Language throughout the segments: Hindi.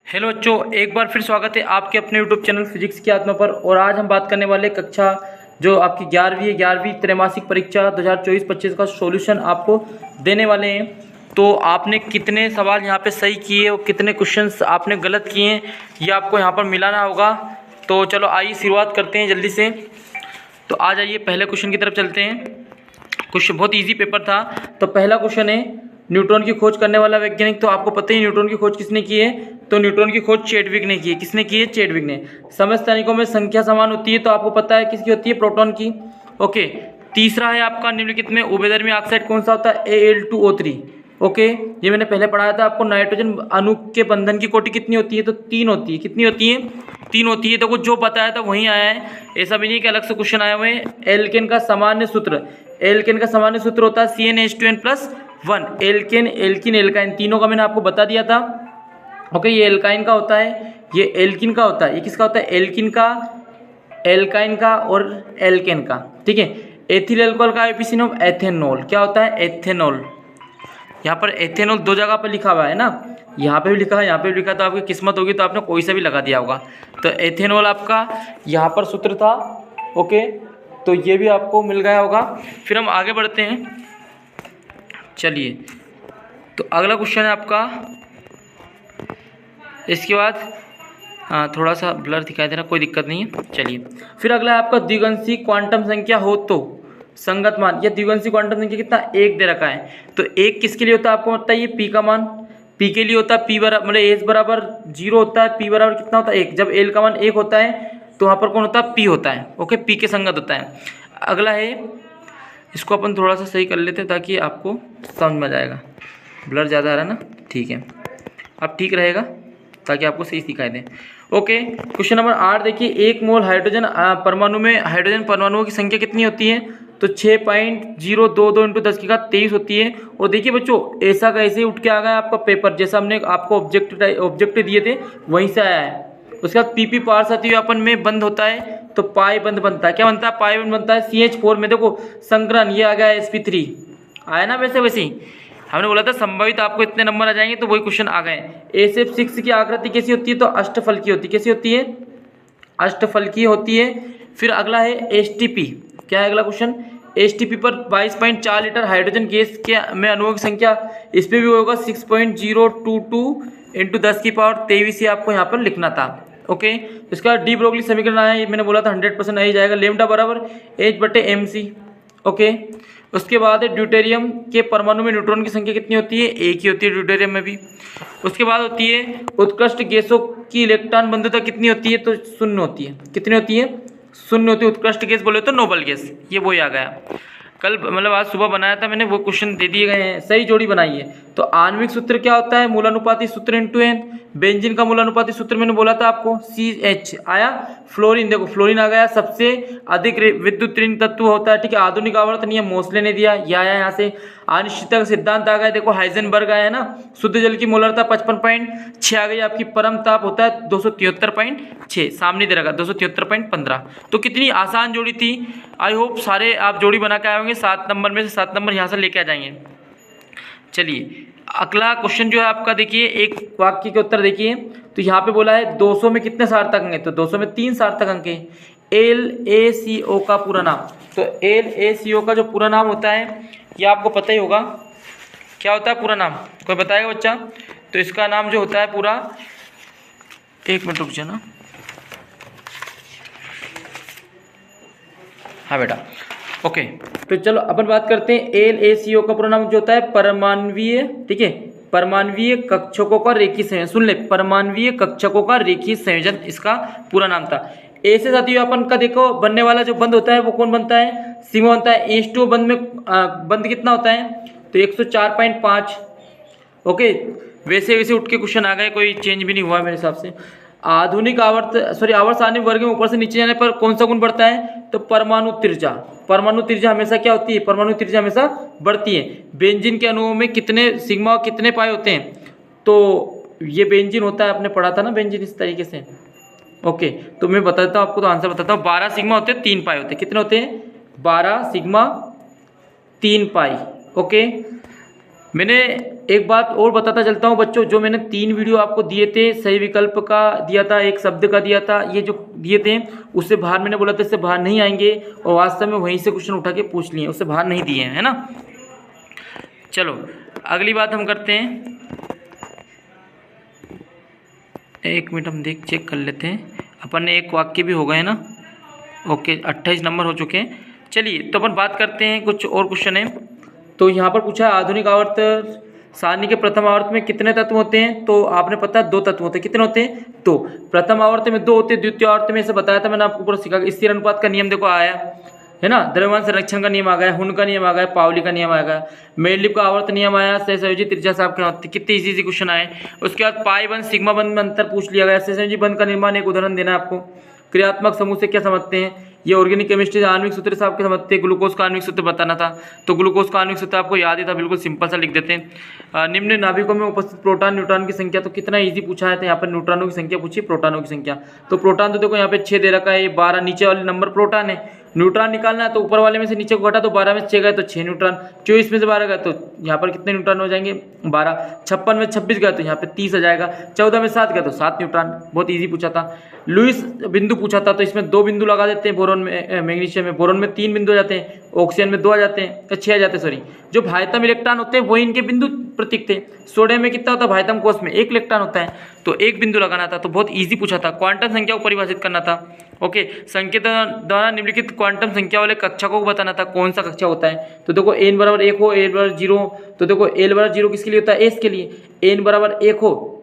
हेलो बच्चों, एक बार फिर स्वागत है आपके अपने यूट्यूब चैनल फिजिक्स की आत्मा पर। और आज हम बात करने वाले कक्षा जो आपकी 11वीं त्रैमासिक परीक्षा 2024-25 का सॉल्यूशन आपको देने वाले हैं। तो आपने कितने सवाल यहाँ पे सही किए और कितने क्वेश्चंस आपने गलत किए हैं ये आपको यहाँ पर मिलाना होगा। तो चलो आइए शुरुआत करते हैं जल्दी से। तो आ जाइए पहले क्वेश्चन की तरफ चलते हैं। क्वेश्चन बहुत ईजी पेपर था। तो पहला क्वेश्चन है, न्यूट्रॉन की खोज करने वाला वैज्ञानिक। तो आपको पता ही न्यूट्रॉन की खोज किसने की है। तो न्यूट्रॉन की खोज चैडविक ने की है। किसने की है? चैडविक ने। समस्थानिकों में संख्या समान होती है, तो आपको पता है किसकी होती है? प्रोटॉन की। ओके। तीसरा है आपका, निम्नलिखित में उभयधर्मी ऑक्साइड कौन सा होता है? Al2O3। ओके, ये मैंने पहले पढ़ाया था आपको। नाइट्रोजन अणु के बंधन की कोटि कितनी होती है? तो 3 होती है। कितनी होती है? 3 होती है। देखो जो बताया था वहीं आया है, ऐसा भी नहीं कि अलग से क्वेश्चन आए हुए हैं। एल्केन का सामान्य सूत्र, एल्केन का सामान्य सूत्र होता है CnH2n+1। एल्केन, एल्किन, एल्काइन तीनों का मैंने आपको बता दिया था। ओके, ये एल्काइन का होता है, ये एल्किन का होता है। ये किसका होता है? एल्किन का, एल्काइन का और एल्केन का। ठीक है। एथिल अल्कोहल का आईपीसी नाम एथेनॉल। क्या होता है? एथेनॉल। यहाँ पर एथेनॉल 2 जगह पर लिखा हुआ है ना, यहाँ पे भी लिखा है, यहाँ पे भी लिखा। तो आपकी किस्मत होगी तो आपने कोई सा भी लगा दिया होगा। तो एथेनॉल आपका यहाँ पर सूत्र था। ओके, तो ये भी आपको मिल गया होगा। फिर हम आगे बढ़ते हैं। चलिए, तो अगला क्वेश्चन है आपका। इसके बाद हाँ, थोड़ा सा ब्लर दिखाई दे रहा, कोई दिक्कत नहीं है। चलिए, फिर अगला है आपका, द्विगंशी क्वांटम संख्या हो तो संगत मान। यह द्विगंशी क्वांटम संख्या कितना? 1 दे रखा है। तो 1 किसके लिए होता है आपको बताइए? पी का मान। पी के लिए होता है पी बराबर, मतलब एच बराबर 0 होता है। पी बराबर कितना होता है? 1। जब एल का मान 1 होता है तो वहाँ पर कौन होता है? पी होता है। ओके, पी के संगत होता है। अगला है, इसको अपन थोड़ा सा सही कर लेते हैं ताकि आपको समझ में आ जाएगा। ब्लर ज़्यादा आ रहा है ना? ठीक है, अब ठीक रहेगा ताकि आपको सही दिखाई दे। ओके, क्वेश्चन नंबर 8 देखिए। 1 मोल हाइड्रोजन परमाणु में हाइड्रोजन परमाणुओं की संख्या कितनी होती है? तो 6.022 × 10⁻23 होती है। और देखिए बच्चों, ऐसा का ऐसे ही उठ के आ गया आपका पेपर, जैसा हमने आपको ऑब्जेक्ट दिए थे वहीं से आया है। उसके बाद पीपी पारसाथी व्यापन में बंद होता है तो पाई बंद बनता है। क्या बनता है? पाई बंद बनता है। CH4 में देखो संकरण, ये आ गया sp3 आया ना। वैसे वैसे ही हमने बोला था संभावित आपको इतने नंबर आ जाएंगे, तो वही क्वेश्चन आ गए। SF6 की आकृति कैसी होती है? तो अष्टफलकी होती है। कैसी होती है? अष्टफलकी होती है। फिर अगला है STP। क्या है अगला क्वेश्चन? STP पर 22.4 लीटर हाइड्रोजन गैस के में अणुओं की संख्या, इस पर भी होगा 6.022 × 10⁻23 से आपको यहाँ पर लिखना था। ओके, इसका डी ब्रोगली समीकरण आया, ये मैंने बोला था 100% आ ही जाएगा। लेमडा बराबर H/mc। ओके, उसके बाद है ड्यूटेरियम के परमाणु में न्यूट्रॉन की संख्या कितनी होती है? 1 ही होती है ड्यूटेरियम में भी। उसके बाद होती है उत्कृष्ट गैसों की इलेक्ट्रॉन बंधुता कितनी होती है? तो 0 होती है। कितनी होती है? 0 होती है। उत्कृष्ट गैस बोले तो नोबल गैस, ये वही आ गया। कल मतलब आज सुबह बनाया था मैंने, वो क्वेश्चन दे दिए गए हैं, सही जोड़ी बनाई है। तो आणविक सूत्र क्या होता है? मूलानुपाती सूत्र × n। बेंजीन का मूलानुपाती सूत्र मैंने बोला था आपको CH आया। फ्लोरीन, देखो फ्लोरीन आ गया, सबसे अधिक विद्युत ऋण तत्व होता है। ठीक है, आधुनिक आवर्त नियम मोस्ले ने दिया, यह आया यहाँ से। अनिश्चितता का सिद्धांत आ गया, देखो हाइजेनबर्ग आया ना। शुद्ध जल की मोलरता 55.6 आ गई आपकी। परम ताप होता है 273.6, सामने दे रखा 273.15। तो कितनी आसान जोड़ी थी। आई होप सारे आप जोड़ी बना के आए होंगे। 7 नंबर में से 7 नंबर यहाँ से लेके आ जाएंगे। चलिए, अगला क्वेश्चन जो है आपका, देखिए एक वाक्य के उत्तर देखिए। तो यहाँ पे बोला है 200 में कितने सार्थक अंक हैं? तो 200 में 3 सार्थक अंक हैं। LaCO का पूरा नाम, तो LaCO का जो पूरा नाम होता है ये आपको पता ही होगा। क्या होता है पूरा नाम? कोई बताएगा बच्चा? तो इसका नाम जो होता है पूरा, 1 मिनट रुक जाना। हाँ बेटा, ओके। तो चलो अपन बात करते हैं LaCO का पूरा नाम जो होता है परमाणवीय, ठीक है, परमाणवीय कक्षकों का रेखीय संयोजन। सुन ले, परमाणवीय कक्षकों का रेखीय संयोजन इसका पूरा नाम था। ऐसे साथियों अपन का देखो बनने वाला जो बंद होता है वो कौन बनता है? सिग्मा बनता है। H2O बंद में बंद कितना होता है? तो 104.5। ओके, वैसे वैसे उठ के क्वेश्चन आ गए, कोई चेंज भी नहीं हुआ मेरे हिसाब से। आधुनिक आवर्त सारणी वर्ग में ऊपर से नीचे जाने पर कौन सा गुण बढ़ता है? तो परमाणु त्रिज्या। परमाणु त्रिज्या हमेशा क्या होती है? परमाणु त्रिज्या हमेशा बढ़ती है। बेंजीन के अणुओं में कितने सिग्मा कितने पाई होते हैं? तो ये बेंजीन होता है, आपने पढ़ा था ना बेंजीन इस तरीके से। ओके, तो मैं बताता हूँ आपको, तो आंसर बताता हूँ। 12 सिग्मा होते हैं, 3 पाई होते हैं। कितने होते हैं? 12 सिग्मा 3 पाई। ओके, मैंने एक बात और बताता चलता हूँ बच्चों, जो मैंने 3 वीडियो आपको दिए थे, सही विकल्प का दिया था, एक शब्द का दिया था, ये जो दिए थे उससे बाहर मैंने बोला था इससे बाहर नहीं आएंगे, और वास्तव में वहीं से क्वेश्चन उठा के पूछ लिए, उससे बाहर नहीं दिए हैं, है ना। चलो अगली बात हम करते हैं, 1 मिनट हम चेक कर लेते हैं, अपन ने एक वाक्य भी हो गए ना, ओके 28 नंबर हो चुके हैं। चलिए तो अपन बात करते हैं, कुछ और क्वेश्चन है। तो यहाँ पर पूछा आधुनिक आवर्त सारणी के प्रथम आवर्त में कितने तत्व होते हैं, तो आपने पता 2 तत्व होते हैं। कितने होते हैं? तो प्रथम आवर्त में 2 होते हैं, द्वितीय आवर्त में, इसे बताया था मैंने आपको, ऊपर सिखा। स्थिर अनुपात का नियम देखो आया है ना, द्रव्यमान संरक्षण का नियम आ गया, हुन का नियम आ गया, पावली का नियम आ गया, मेडलिप का आवर्त नियम आया, सहसंयोजी त्रिज्या साहब के कितने इजी क्वेश्चन आए। उसके बाद पाई बंद सिग्मा बंद में अंतर पूछ लिया गया, सहसंयोजी बंद का निर्माण एक उदाहरण देना है आपको। क्रियात्मक समूह से क्या समझते हैं, ये ऑर्गेनिक केमिस्ट्री आणविक सूत्र से आपके समझते हैं, ग्लूकोज का आणविक सूत्र बताना था, तो ग्लूकोज का आणविक सूत्र आपको याद ही था, बिल्कुल सिंपल सा लिख देते हैं। निम्न नाभिकों में उपस्थित प्रोटॉन न्यूट्रॉन की संख्या, तो कितना इजी पूछा है, तो यहाँ पर न्यूट्रॉनों की संख्या पूछी, प्रोटॉनों की संख्या। तो प्रोटॉन तो देखो यहाँ पे 6 दे रखा है, 12 नीचे वाले नंबर प्रोटॉन है, न्यूट्रॉन निकालना है तो ऊपर वाले में से नीचे को घटा, तो 12 में से 6 गए तो 6 न्यूट्रॉन, 24 में से 12 गए तो यहाँ पर कितने न्यूट्रॉन हो जाएंगे 12, 56 में 26 गए तो यहाँ पे 30 आ जाएगा, 14 में 7 गए तो 7 न्यूट्रॉन। बहुत इजी पूछा था। लुईस बिंदु पूछा था, तो इसमें 2 बिंदु लगा देते हैं, बोरोन में मैग्नीशियम में, बोरोन में 3 बिंदु आ जाते हैं, ऑक्सीजन में 2 आ जाते हैं, 6 आ जाते हैं, सॉरी। जो भाइतम इलेक्ट्रॉन होते हैं वही इनके बिंदु प्रतीक थे। सोडियम में कितना होता है, भाइतम कोष में 1 इलेक्ट्रॉन होता है, तो 1 बिंदु लगाना था, तो बहुत ईजी पूछा था। क्वांटम संख्या को परिभाषित करना था, ओके। संकेत द्वारा निम्नलिखित क्वांटम संख्या वाले कक्षा को बताना था, कौन सा कक्षा होता है, तो देखो n बराबर 1 हो, n बराबर 0, तो देखो l बराबर 0 किसके लिए होता है, s के लिए। n बराबर 1 हो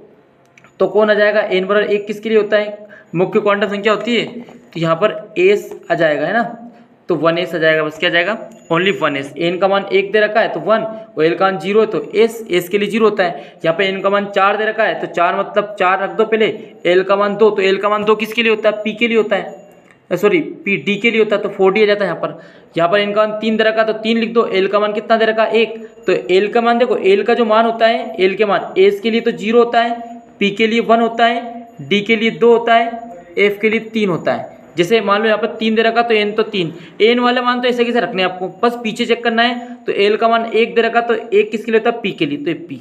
तो कौन आ जाएगा, n बराबर 1 किसके लिए होता है, मुख्य क्वांटम संख्या होती है, तो यहाँ पर s आ जाएगा, है ना, तो 1s आ जाएगा, बस क्या जाएगा, ओनली 1s। n का मान 1 दे रखा है तो 1, और l का मान 0 है तो s के लिए 0 होता है। यहाँ पे n का मान 4 दे रखा है तो 4 मतलब 4 रख दो पहले, l का मान 2, तो l का मान 2 किसके लिए होता है, p के लिए होता है, सॉरी p d के लिए होता है, तो 4d आ जाता है यहाँ पर। यहाँ पर n का मान 3 दे रखा है तो 3 लिख दो, l का मान कितना दे रखा है 1, तो l का मान देखो, l का जो मान होता है, l के मान s के लिए तो 0 होता है, p के लिए 1 होता है, d के लिए 2 होता है, f के लिए 3 होता है। जैसे मान लो यहाँ पर 3 दे रखा तो n तो 3, n वाले मान तो ऐसे कैसे रखने हैं आपको, बस पीछे चेक करना है। तो l का मान 1 दे रखा तो 1 किसके लिए होता है, p के लिए, तो p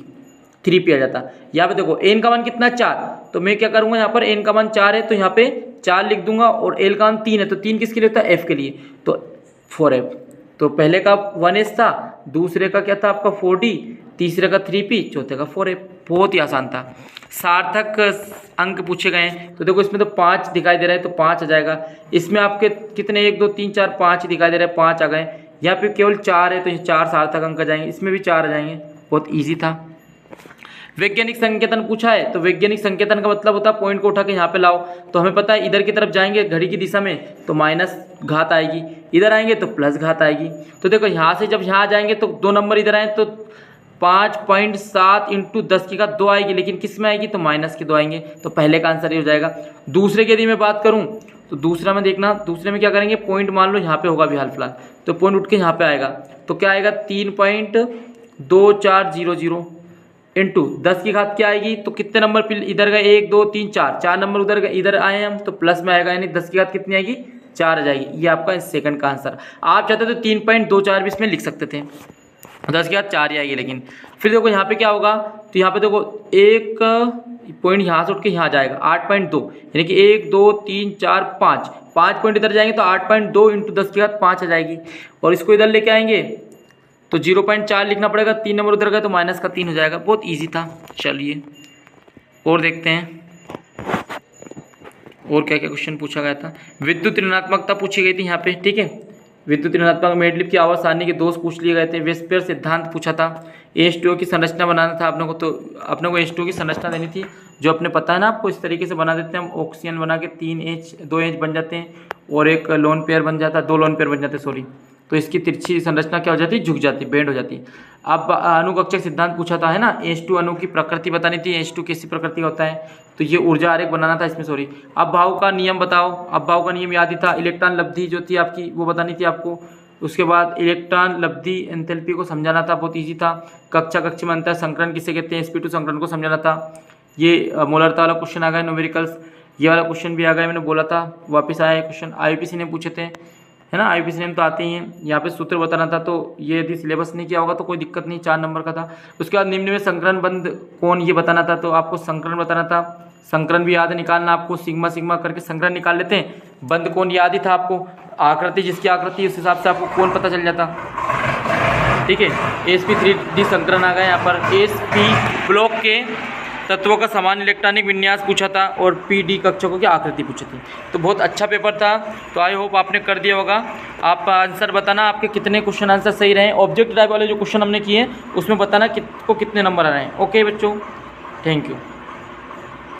3p आ जाता। यहाँ पे देखो n का मान कितना 4, तो मैं क्या करूँगा, यहाँ पर n का मान 4 है तो यहाँ पे 4 लिख दूंगा, और l का मान 3 है तो 3 किसके लिए होता है, f के लिए, तो 4f। तो पहले का 1s था, दूसरे का क्या था आपका 4d, तीसरे का 3p, चौथे का 4f। बहुत ही आसान था। सार्थक अंक पूछे गए हैं, तो देखो इसमें तो 5 दिखाई दे रहा है तो 5 आ जाएगा। इसमें आपके कितने 1 2 3 4 5 दिखाई दे रहे हैं, 5 आ गए। यहाँ पे केवल 4 है तो ये 4 सार्थक अंक आ जाएंगे, इसमें भी 4 आ जाएंगे। बहुत ईजी था। वैज्ञानिक संकेतन पूछा है, तो वैज्ञानिक संकेतन का मतलब होता है पॉइंट को उठा के यहाँ पे लाओ। तो हमें पता है इधर की तरफ जाएंगे घड़ी की दिशा में तो माइनस घात आएगी, इधर आएंगे तो प्लस घात आएगी। तो देखो यहाँ से जब यहाँ जाएंगे तो 2 नंबर इधर आए तो 5.7 इंटू 10 की घात 2 आएगी, लेकिन किस में आएगी, तो माइनस के 2 आएंगे। तो पहले का आंसर ये हो जाएगा। दूसरे की यदि मैं बात करूँ तो दूसरा में देखना, दूसरे में क्या करेंगे, पॉइंट मान लो यहाँ पे होगा अभी हाल फिलहाल, तो पॉइंट उठ के यहाँ पे आएगा तो क्या आएगा 3.2400 इंटू 10 की घात क्या आएगी, तो कितने नंबर इधर गए 1 2 3 4 नंबर उधर गए, इधर आए हम तो प्लस में आएगा, यानी 10 की घात कितनी आएगी 4 आ जाएगी। ये आपका सेकंड का आंसर। आप चाहते तो 3.24 भी इसमें लिख सकते थे, 10 की घात 4 ही आएगी। लेकिन फिर देखो यहाँ पे क्या होगा, तो यहाँ पे देखो एक पॉइंट यहाँ से उठ के यहाँ जाएगा 8.2, यानी कि 1 2 3 4 5 पॉइंट इधर जाएंगे तो 8.2 इंटू 10 की घात 5 आ जाएगी। और इसको इधर लेके आएंगे तो 0.4 लिखना पड़ेगा, 3 नंबर उधर गए तो माइनस का 3 हो जाएगा। बहुत इजी था। चलिए और देखते हैं और क्या क्या क्वेश्चन पूछा गया था। विद्युत ऋणात्मकता पूछी गई थी यहाँ पे, ठीक है। विद्युत ऋणात्मक मेडलिप की आवर्त सारणी के दोष पूछ लिए गए थे। वेस्पियर सिद्धांत पूछा था। H2O की संरचना बनाना था अपने को, तो अपने को H2O की संरचना देनी थी, जो अपने पता है ना आपको। इस तरीके से बना देते हैं हम, ऑक्सीजन बना के 2H बन जाते हैं और एक लोन पेयर बन जाता है, 2 लोन पेयर बन जाते हैं, सॉरी। तो इसकी तिरछी संरचना क्या हो जाती है, झुक जाती है, बेंड हो जाती है। अब अणुकक्षक सिद्धांत पूछा था, है ना। H2 अणु की प्रकृति बतानी थी, H2 कैसी प्रकृति का होता है, तो ये ऊर्जा आरेख बनाना था इसमें, सॉरी। अब भाव का नियम बताओ। अब भाव का नियम याद ही था। इलेक्ट्रॉन लब्धि जो थी आपकी वो बतानी थी आपको। उसके बाद इलेक्ट्रॉन लब्धि एंथैल्पी को समझाना था, बहुत ईजी था। कक्षा कक्ष में अंतर संकरण किसे कहते हैं, sp2 संकरण को समझाना था। ये मोलरता वाला क्वेश्चन आ गया, न्यूमेरिकल्स। ये वाला क्वेश्चन भी आ गया, मैंने बोला था वापस आया है क्वेश्चन, IUPAC ने पूछे थे, है ना। IUPAC नेम तो आते ही हैं। यहाँ पे सूत्र बताना था, तो ये यदि सिलेबस नहीं किया होगा तो कोई दिक्कत नहीं, 4 नंबर का था। उसके बाद निम्न में संकरण बंद कौन, ये बताना था, तो आपको संकरण बताना था। संकरण भी याद है निकालना आपको, सिग्मा सिग्मा करके संकरण निकाल लेते हैं। बंद कौन याद ही था आपको, आकृति जिसकी आकृति उस हिसाब से आपको कौन पता चल जाता। ठीक है, sp3d संकरण आ गया यहाँ पर। sp ब्लॉक के तत्वों का समान इलेक्ट्रॉनिक विन्यास पूछा था और pd कक्षकों की आकृति पूछी थी। तो बहुत अच्छा पेपर था, तो आई होप आपने कर दिया होगा। आप आंसर बताना आपके कितने क्वेश्चन आंसर सही रहे। ऑब्जेक्ट टाइप वाले जो क्वेश्चन हमने किए उसमें बताना को कितने नंबर आ रहे हैं। ओके बच्चों, थैंक यू।